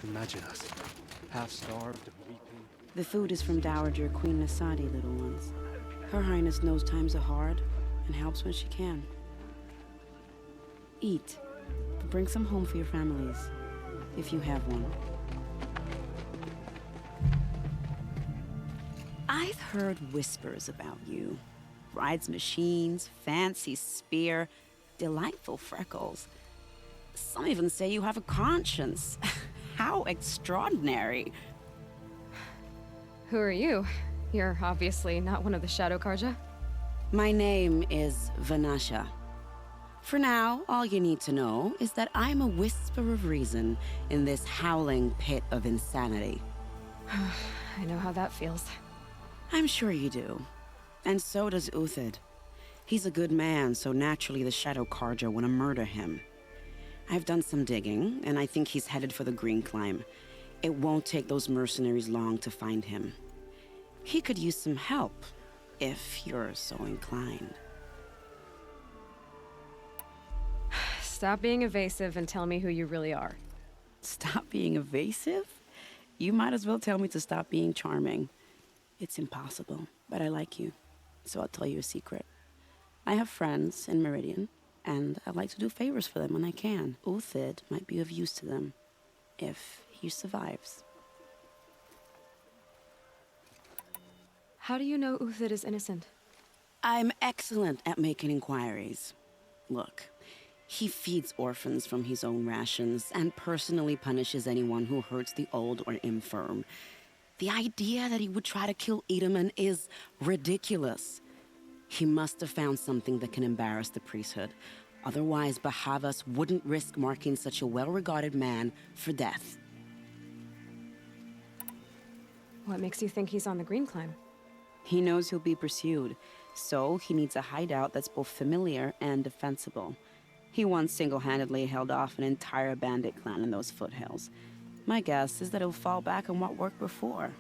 Imagine us, half-starved and weeping. The food is from Dowager Queen Nasadi, little ones. Her Highness knows times are hard and helps when she can. Eat. Bring some home for your families, if you have one. I've heard whispers about you. Rides machines, fancy spear, delightful freckles. Some even say you have a conscience. How extraordinary. Who are you? You're obviously not one of the Shadow Karja. My name is Vanasha. For now, all you need to know is that I'm a whisper of reason in this howling pit of insanity. I know how that feels. I'm sure you do. And so does Uthid. He's a good man, so naturally the Shadow Karja want to murder him. I've done some digging, and I think he's headed for the Green Climb. It won't take those mercenaries long to find him. He could use some help, if you're so inclined. Stop being evasive and tell me who you really are. Stop being evasive? You might as well tell me to stop being charming. It's impossible, but I like you, so I'll tell you a secret. I have friends in Meridian, and I like to do favors for them when I can. Uthid might be of use to them, if he survives. How do you know Uthid is innocent? I'm excellent at making inquiries. Look, he feeds orphans from his own rations and personally punishes anyone who hurts the old or infirm. The idea that he would try to kill Edaman is ridiculous. He must have found something that can embarrass the priesthood. Otherwise, Bahavas wouldn't risk marking such a well-regarded man for death. What makes you think he's on the Green Climb? He knows he'll be pursued, so he needs a hideout that's both familiar and defensible. He once single-handedly held off an entire bandit clan in those foothills. My guess is that he'll fall back on what worked before.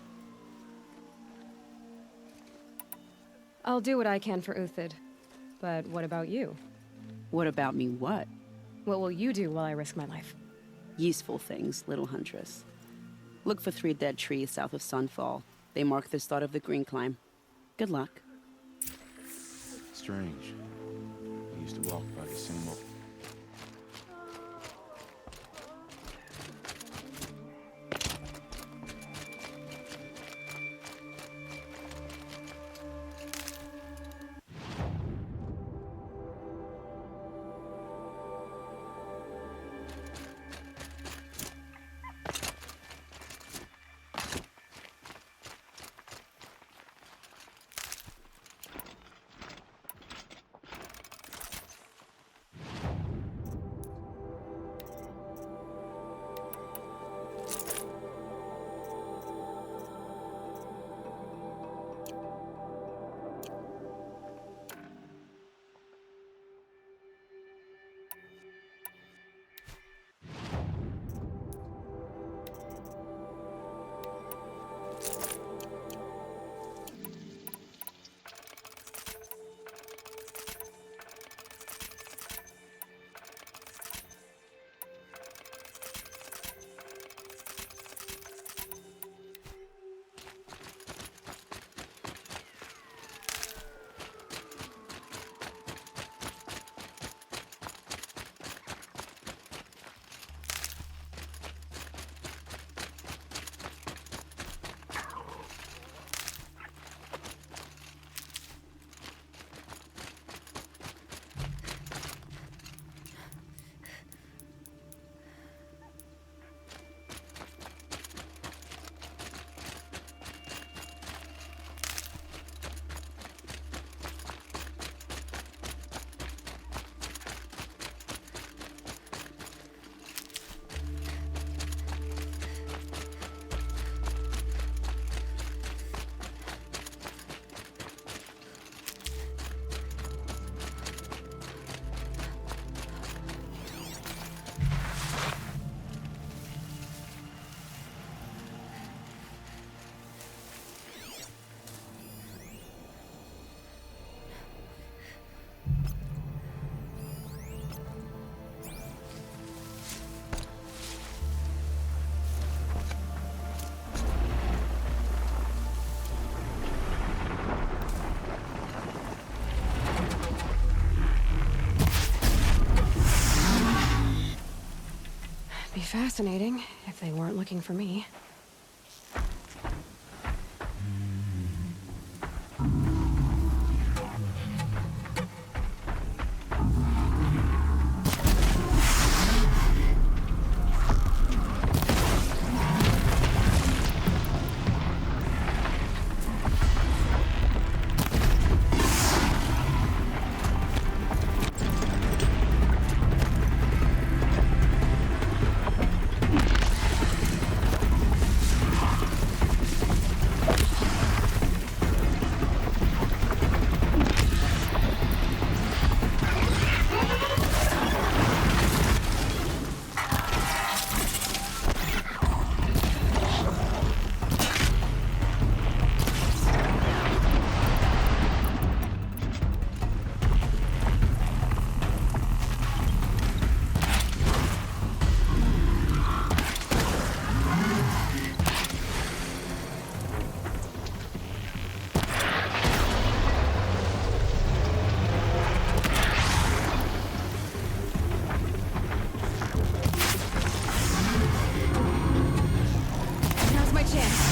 I'll do what I can for Uthid. But what about you? What about me what? What will you do while I risk my life? Useful things, little huntress. Look for 3 dead trees south of Sunfall. They mark the start of the Green Climb. Good luck. Strange. I used to walk by the same old... fascinating, if they weren't looking for me. Now's my chance.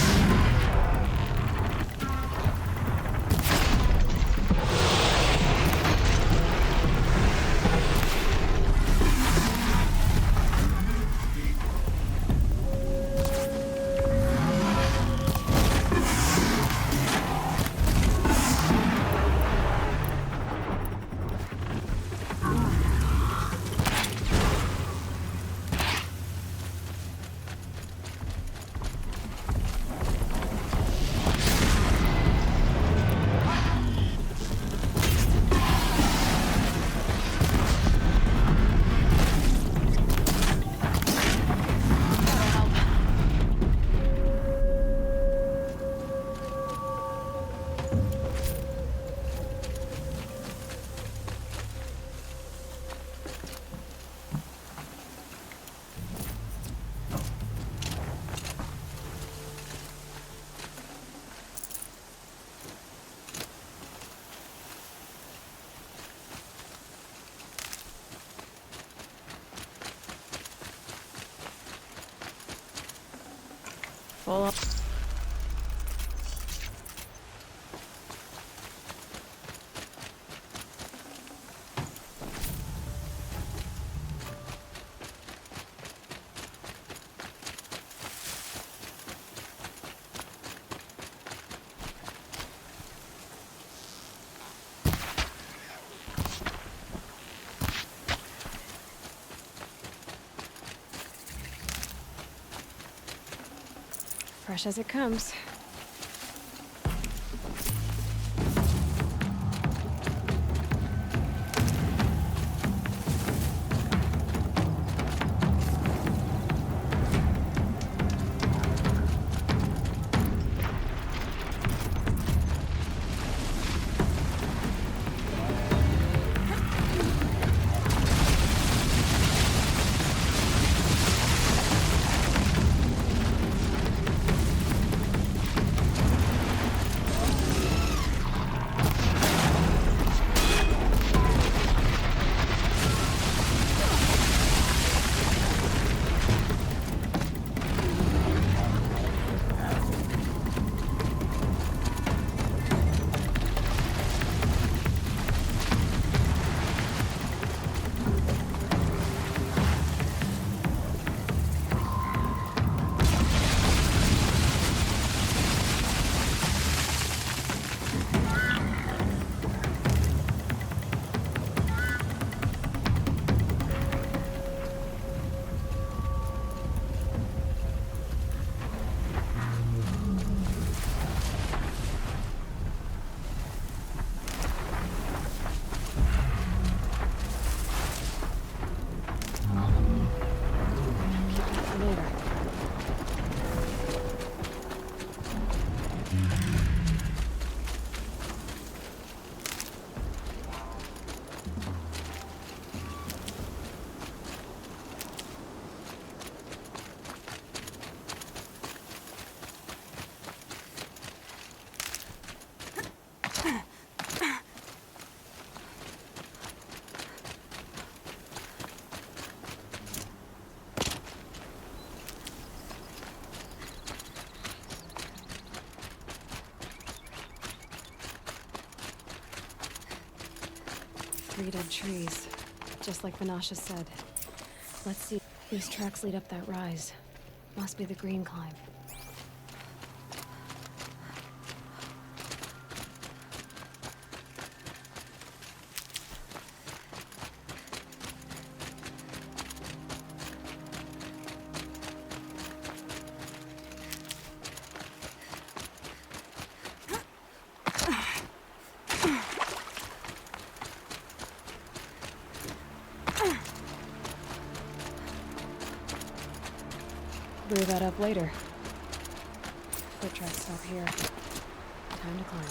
Full. Fresh as it comes. 3 dead trees, just like Vanasha said. Let's see. These tracks lead up that rise. Must be the green climb. Brew that up later. Foot tracks stop here. Time to climb.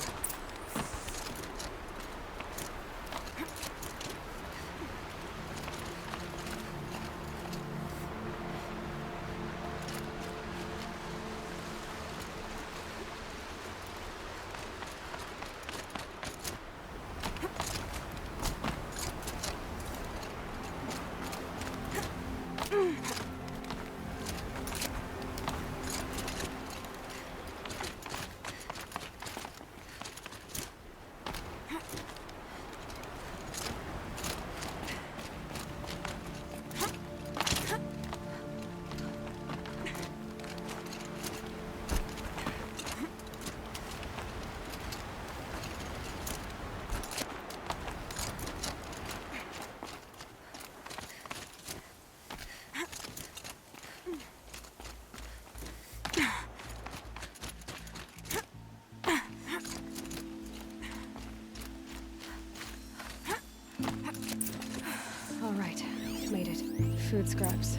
Alright, made it. Food scraps.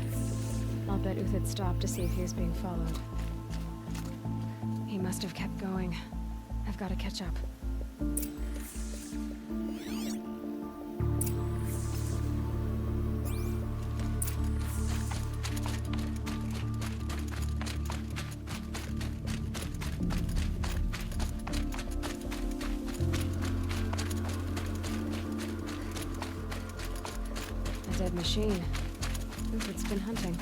I'll bet Uthid stopped to see if he was being followed. He must have kept going. I've got to catch up. A dead machine. Uthid's been hunting.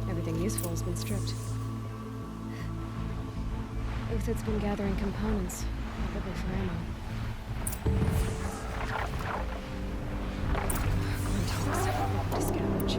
Everything useful has been stripped. Uthid's been gathering components, probably for ammo. Quintox, to scavenge.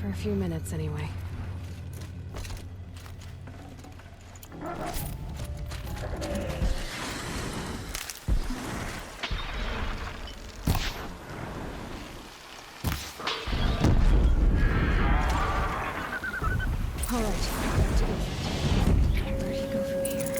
For a few minutes, anyway. All right, back to Uthid. Where'd he go from here?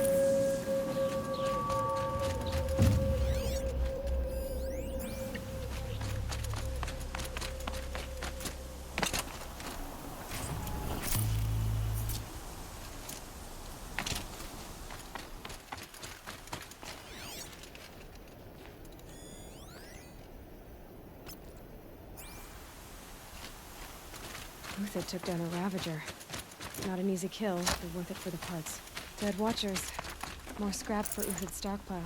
Uthid took down a Ravager. Not an easy kill, but worth it for the parts. Dead Watchers. More scrap for Uthid's stockpile.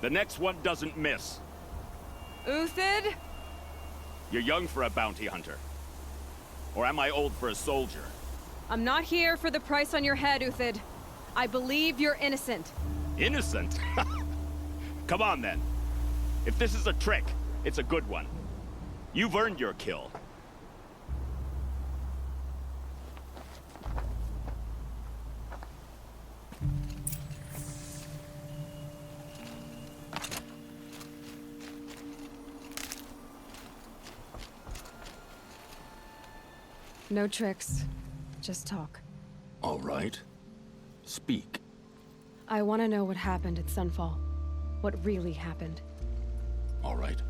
The next one doesn't miss. Uthid? You're young for a bounty hunter. Or am I old for a soldier? I'm not here for the price on your head, Uthid. I believe you're innocent. Innocent? Come on, then. If this is a trick, it's a good one. You've earned your kill. No tricks. Just talk. All right. Speak. I want to know what happened at Sunfall. What really happened. All right.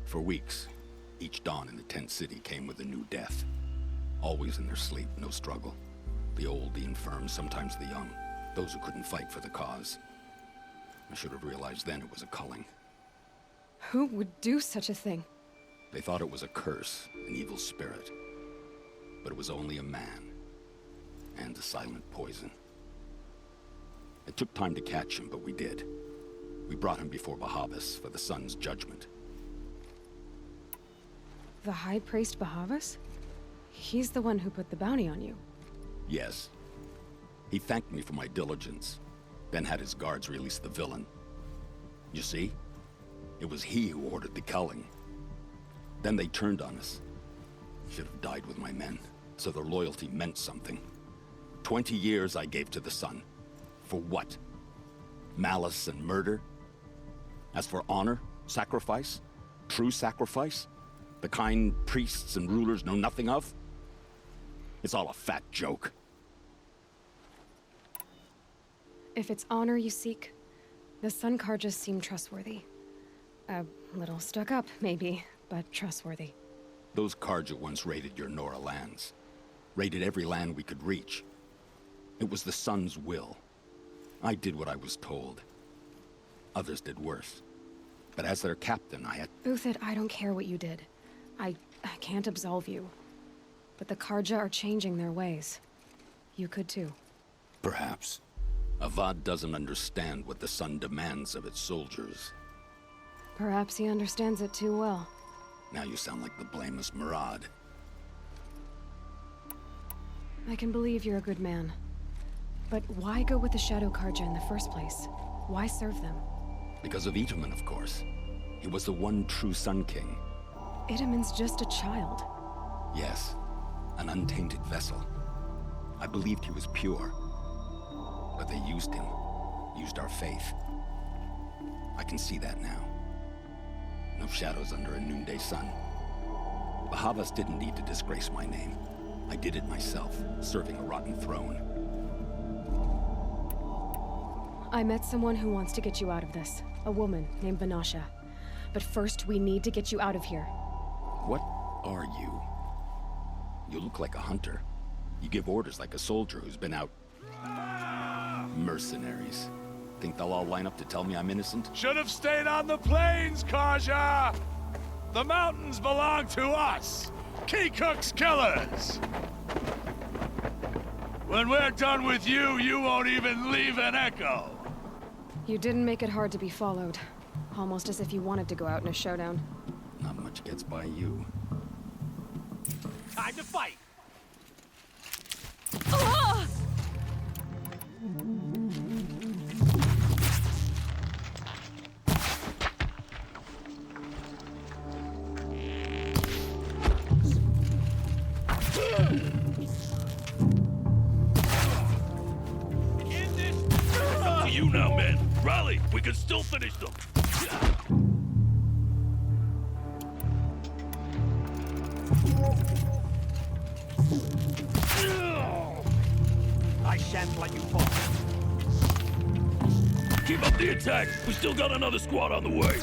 For weeks, each dawn in the tent city came with a new death. Always in their sleep, no struggle. The old, the infirm, sometimes the young. Those who couldn't fight for the cause. I should have realized then it was a culling. Who would do such a thing? They thought it was a curse, an evil spirit. But it was only a man. And a silent poison. It took time to catch him, but we did. We brought him before Bahavas for the sun's judgment. The High Priest Bahavas? He's the one who put the bounty on you. Yes. He thanked me for my diligence, then had his guards release the villain. You see? It was he who ordered the culling. Then they turned on us. Should have died with my men, so their loyalty meant something. 20 years I gave to the sun. For what? Malice and murder? As for honor, sacrifice, true sacrifice, the kind priests and rulers know nothing of? It's all a fat joke. If it's honor you seek, the Sun Karjas seem trustworthy. A little stuck up, maybe, but trustworthy. Those Karja once raided your Nora lands. Raided every land we could reach. It was the Sun's will. I did what I was told. Others did worse. But as their captain, I had... Uthid, I don't care what you did. I can't absolve you. But the Karja are changing their ways. You could too. Perhaps. Avad doesn't understand what the Sun demands of its soldiers. Perhaps he understands it too well. Now you sound like the blameless Murad. I can believe you're a good man. But why go with the Shadow Karja in the first place? Why serve them? Because of Itaman, of course. He was the one true Sun King. Itaman's just a child. Yes, an untainted vessel. I believed he was pure. But they used him. Used our faith. I can see that now. No shadows under a noonday sun. Bahavas didn't need to disgrace my name. I did it myself, serving a rotten throne. I met someone who wants to get you out of this. A woman named Vanasha. But first, we need to get you out of here. What are you? You look like a hunter. You give orders like a soldier who's been out... Mercenaries. Think they'll all line up to tell me I'm innocent? Should have stayed on the plains, Karja! The mountains belong to us! Kikuk's killers! When we're done with you, you won't even leave an echo! You didn't make it hard to be followed. Almost as if you wanted to go out in a showdown. Not much gets by you. Time to fight! Up to you now, men. Rally, we can still finish them. I shan't let you fall. Keep up the attack. We still got another squad on the way.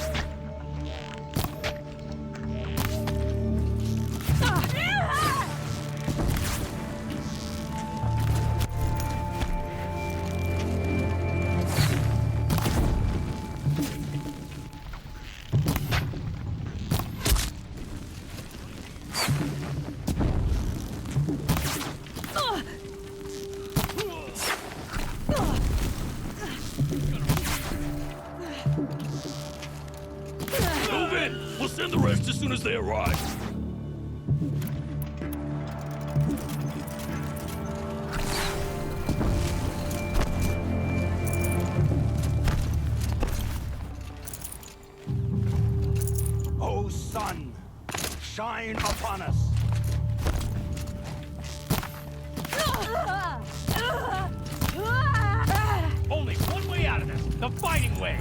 Move in! We'll send the rest as soon as they arrive. O sun, shine upon us. Only one way out of this, the fighting way.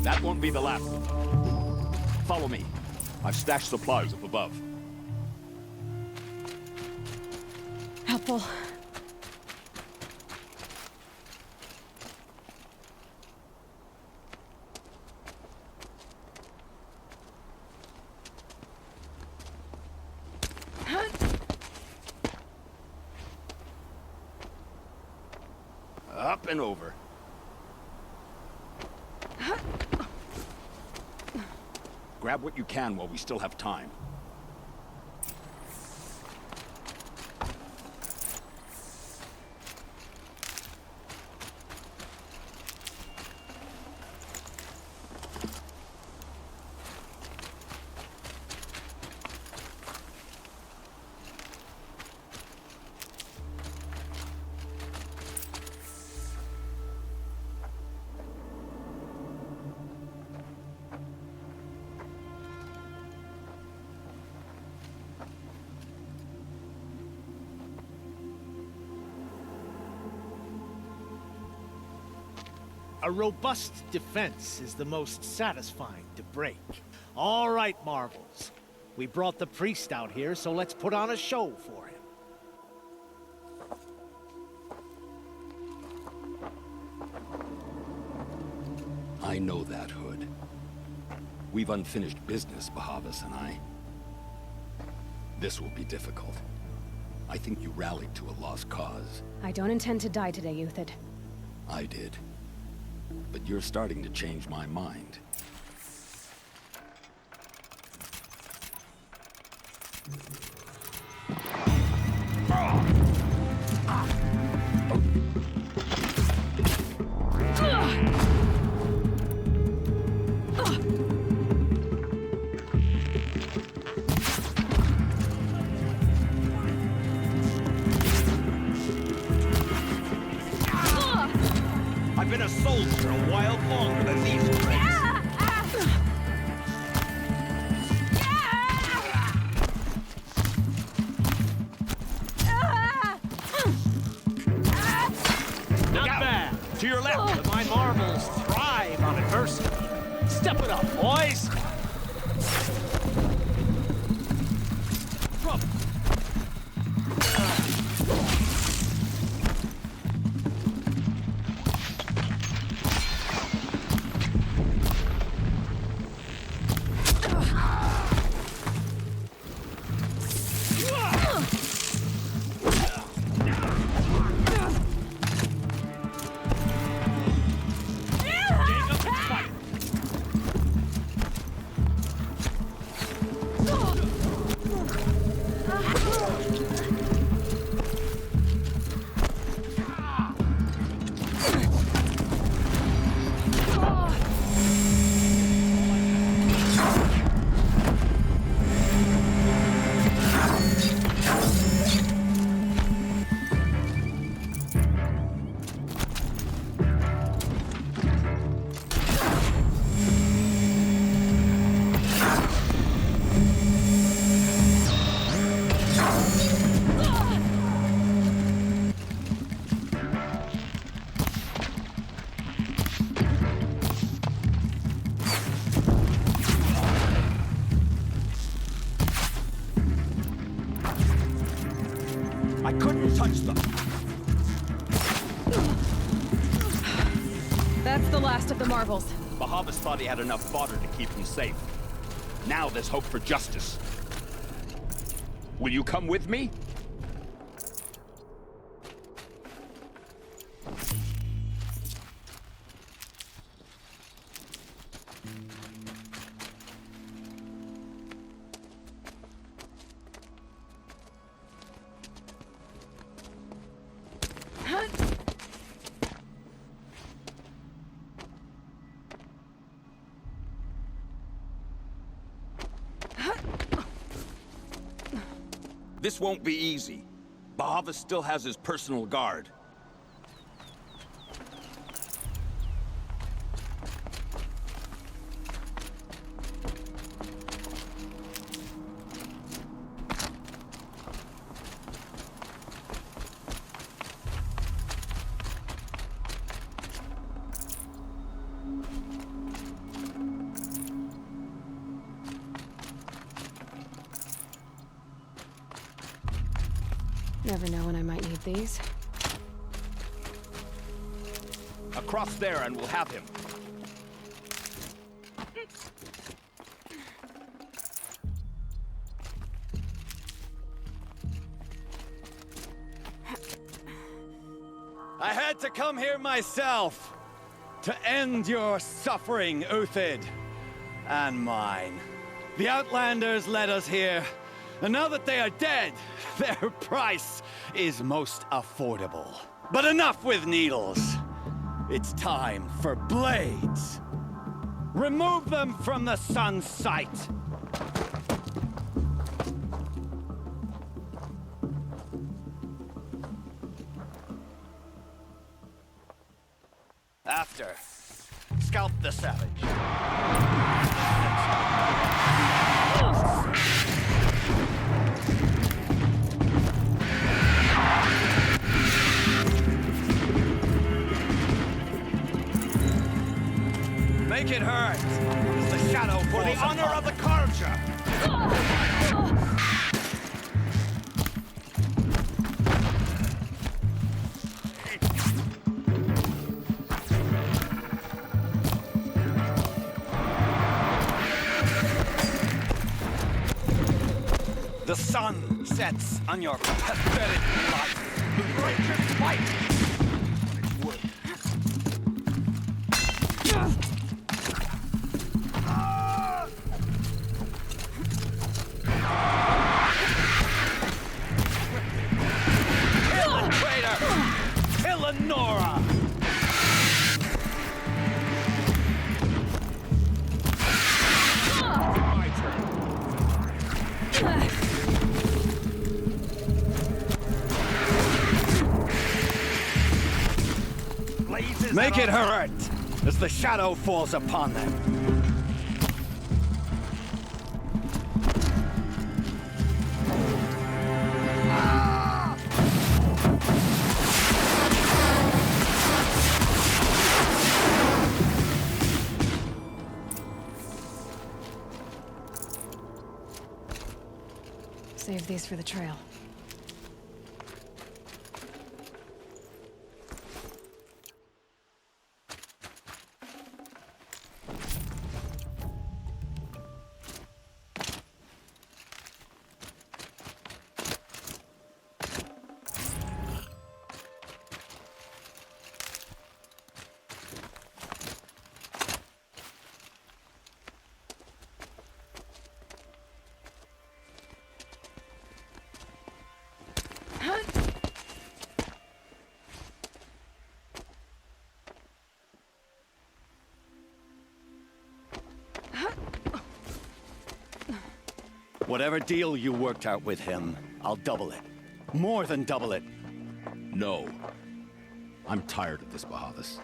That won't be the last of them. Follow me. I've stashed supplies up above. Helpful. Up and over. Grab what you can while we still have time. A robust defense is the most satisfying to break. All right, Marvels. We brought the priest out here, so let's put on a show for him. I know that, Hood. We've unfinished business, Bahavas and I. This will be difficult. I think you rallied to a lost cause. I don't intend to die today, Euthyd. I did. But you're starting to change my mind. I've been a soldier a while longer than these tricks. Not bad. To your left. My Marvels thrive on adversity. Step it up, boys. I couldn't touch them. That's the last of the marvels. Bahavas thought he had enough fodder to keep him safe. Now there's hope for justice. Will you come with me? This won't be easy. Bahava still has his personal guard. Never know when I might need these. Across there and we'll have him. I had to come here myself to end your suffering, Uthid, and mine. The Outlanders led us here, and now that they are dead, their price is most affordable. But enough with needles. It's time for blades. Remove them from the sun's sight. After, scalp the savage. Make it hurt, as the shadow For the honor of the Karja! The sun sets on your pathetic life. Righteous fight! Kill the traitor! Kill Lenora! Make it hurt as the shadow falls upon them. Save these for the trail. Whatever deal you worked out with him, I'll double it. More than double it. No. I'm tired of this, Bahavas.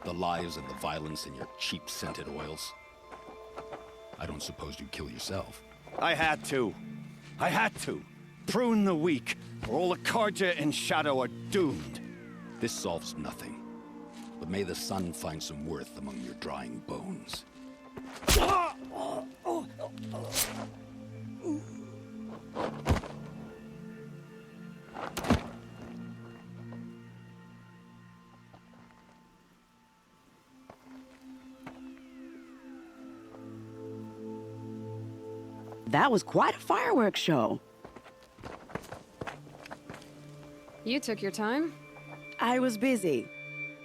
The lies and the violence and your cheap scented oils. I don't suppose you'd kill yourself. I had to. I had to. Prune the weak, or all the Karja in Shadow are doomed. This solves nothing. But may the sun find some worth among your drying bones. That was quite a fireworks show. You took your time? I was busy.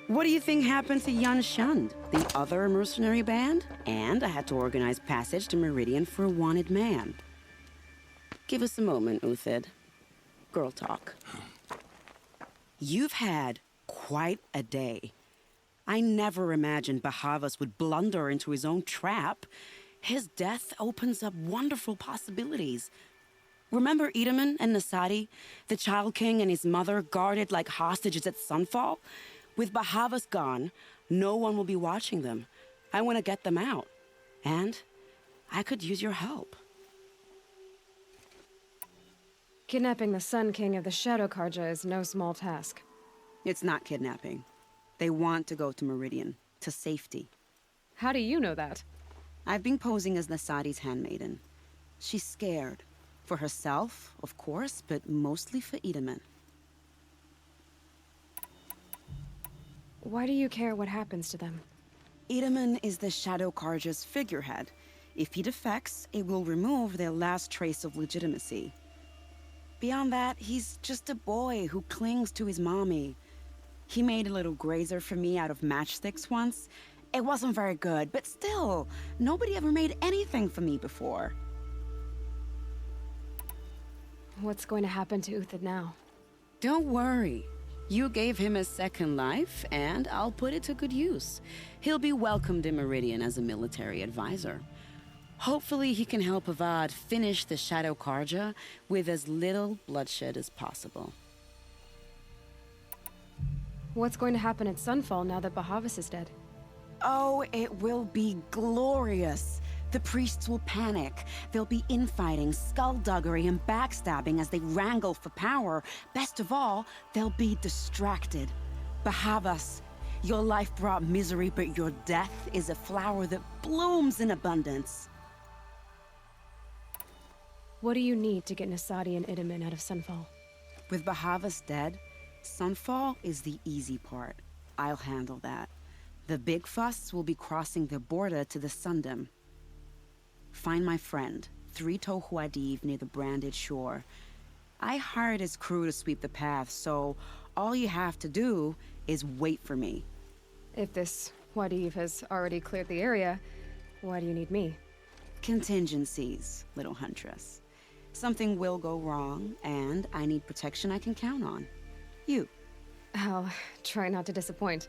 What do you think happened to Yan Shund, the other mercenary band? And I had to organize passage to Meridian for a wanted man. Give us a moment, Uthid. Girl talk. You've had quite a day. I never imagined Bahavas would blunder into his own trap. His death opens up wonderful possibilities. Remember Edaman and Nasadi, the Child King and his mother guarded like hostages at Sunfall? With Bahavas gone, no one will be watching them. I want to get them out. And I could use your help. Kidnapping the Sun King of the Shadow Karja is no small task. It's not kidnapping. They want to go to Meridian, to safety. How do you know that? I've been posing as Nasadi's handmaiden. She's scared. For herself, of course, but mostly for Edaman. Why do you care what happens to them? Edaman is the Shadow Karja's figurehead. If he defects, it will remove their last trace of legitimacy. Beyond that, he's just a boy who clings to his mommy. He made a little grazer for me out of matchsticks once. It wasn't very good, but still, nobody ever made anything for me before. What's going to happen to Uthid now? Don't worry. You gave him a second life, and I'll put it to good use. He'll be welcomed in Meridian as a military advisor. Hopefully he can help Avad finish the Shadow Karja with as little bloodshed as possible. What's going to happen at Sunfall now that Bahavas is dead? Oh, it will be glorious. The priests will panic. There'll be infighting, skullduggery, and backstabbing as they wrangle for power. Best of all, they'll be distracted. Bahavas, your life brought misery, but your death is a flower that blooms in abundance. What do you need to get Nasadi and Edaman out of Sunfall? With Bahavas dead, Sunfall is the easy part. I'll handle that. The big fuss will be crossing the border to the Sundom. Find my friend, 3 Tohuadiv near the branded shore. I hired his crew to sweep the path, so all you have to do is wait for me. If this Wadiv has already cleared the area, why do you need me? Contingencies, little huntress. Something will go wrong, and I need protection I can count on. You. I'll try not to disappoint.